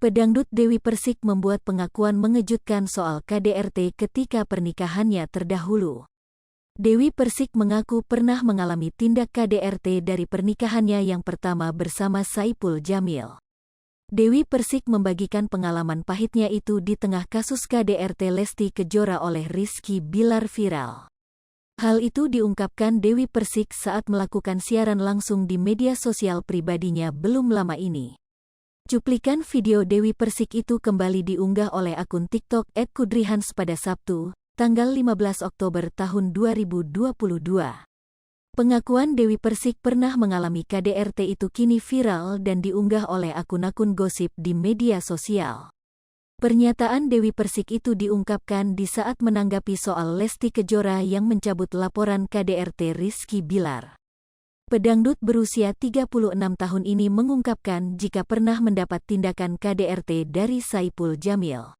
Pedangdut Dewi Persik membuat pengakuan mengejutkan soal KDRT ketika pernikahannya terdahulu. Dewi Persik mengaku pernah mengalami tindak KDRT dari pernikahannya yang pertama bersama Saipul Jamil. Dewi Persik membagikan pengalaman pahitnya itu di tengah kasus KDRT Lesti Kejora oleh Rizky Bilar viral. Hal itu diungkapkan Dewi Persik saat melakukan siaran langsung di media sosial pribadinya belum lama ini. Cuplikan video Dewi Persik itu kembali diunggah oleh akun TikTok @kudrihans pada Sabtu, tanggal 15 Oktober tahun 2022. Pengakuan Dewi Persik pernah mengalami KDRT itu kini viral dan diunggah oleh akun-akun gosip di media sosial. Pernyataan Dewi Persik itu diungkapkan di saat menanggapi soal Lesti Kejora yang mencabut laporan KDRT Rizky Bilar. Pedangdut berusia 36 tahun ini mengungkapkan jika pernah mendapat tindakan KDRT dari Saipul Jamil.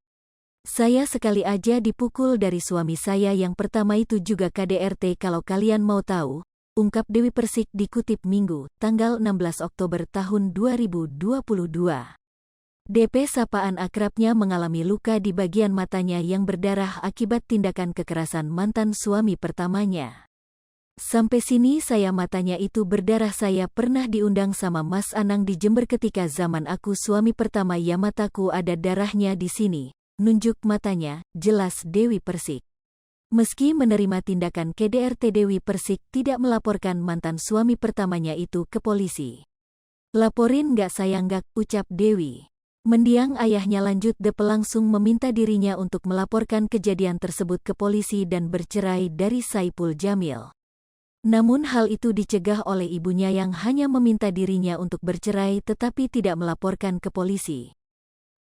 "Saya sekali aja dipukul dari suami saya yang pertama itu juga KDRT kalau kalian mau tahu," ungkap Dewi Persik dikutip Minggu, tanggal 16 Oktober tahun 2022. DP sapaan akrabnya mengalami luka di bagian matanya yang berdarah akibat tindakan kekerasan mantan suami pertamanya. "Sampai sini saya matanya itu berdarah, saya pernah diundang sama Mas Anang di Jember ketika zaman aku suami pertama ya mataku ada darahnya di sini," nunjuk matanya, jelas Dewi Persik. Meski menerima tindakan KDRT, Dewi Persik tidak melaporkan mantan suami pertamanya itu ke polisi. "Laporin nggak saya nggak," ucap Dewi. Mendiang ayahnya lanjut DP langsung meminta dirinya untuk melaporkan kejadian tersebut ke polisi dan bercerai dari Saipul Jamil. Namun hal itu dicegah oleh ibunya yang hanya meminta dirinya untuk bercerai tetapi tidak melaporkan ke polisi.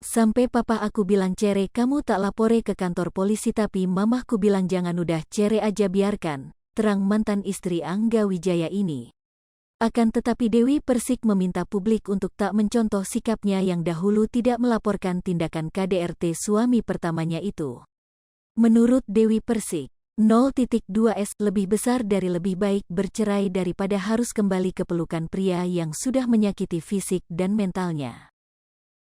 "Sampai papa aku bilang cere kamu tak lapore ke kantor polisi tapi mamahku bilang jangan udah cere aja biarkan," terang mantan istri Angga Wijaya ini. Akan tetapi Dewi Persik meminta publik untuk tak mencontoh sikapnya yang dahulu tidak melaporkan tindakan KDRT suami pertamanya itu. Menurut Dewi Persik, 0.2S lebih besar dari lebih baik bercerai daripada harus kembali ke pelukan pria yang sudah menyakiti fisik dan mentalnya.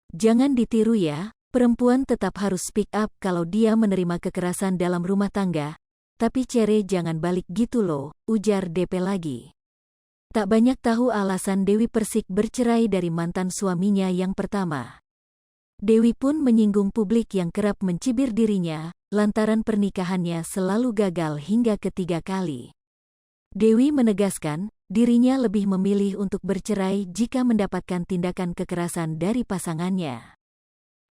"Jangan ditiru ya, perempuan tetap harus speak up kalau dia menerima kekerasan dalam rumah tangga, tapi cere jangan balik gitu loh," ujar DP lagi. Tak banyak tahu alasan Dewi Persik bercerai dari mantan suaminya yang pertama. Dewi pun menyinggung publik yang kerap mencibir dirinya, lantaran pernikahannya selalu gagal hingga ketiga kali. Dewi menegaskan, dirinya lebih memilih untuk bercerai jika mendapatkan tindakan kekerasan dari pasangannya.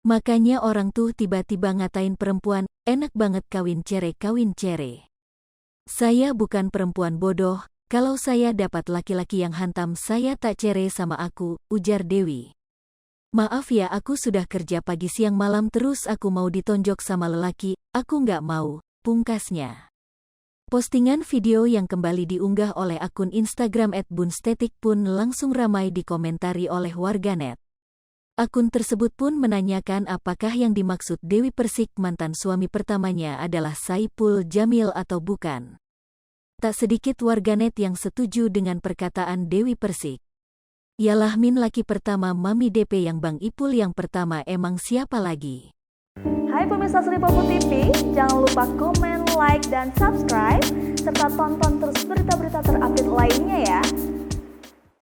"Makanya orang tuh tiba-tiba ngatain perempuan, enak banget kawin cere. Saya bukan perempuan bodoh. Kalau saya dapat laki-laki yang hantam saya tak cere sama aku," ujar Dewi. "Maaf ya aku sudah kerja pagi siang malam terus aku mau ditonjok sama lelaki, aku nggak mau," pungkasnya. Postingan video yang kembali diunggah oleh akun Instagram @bunstetik pun langsung ramai dikomentari oleh warganet. Akun tersebut pun menanyakan apakah yang dimaksud Dewi Persik mantan suami pertamanya adalah Saipul Jamil atau bukan. Tak sedikit warganet yang setuju dengan perkataan Dewi Persik. "Yalah min laki pertama Mami DP yang Bang Ipul yang pertama emang siapa lagi?" Hai pemirsa Sri Popo TV, jangan lupa komen, like, dan subscribe, serta tonton terus berita-berita terupdate lainnya ya.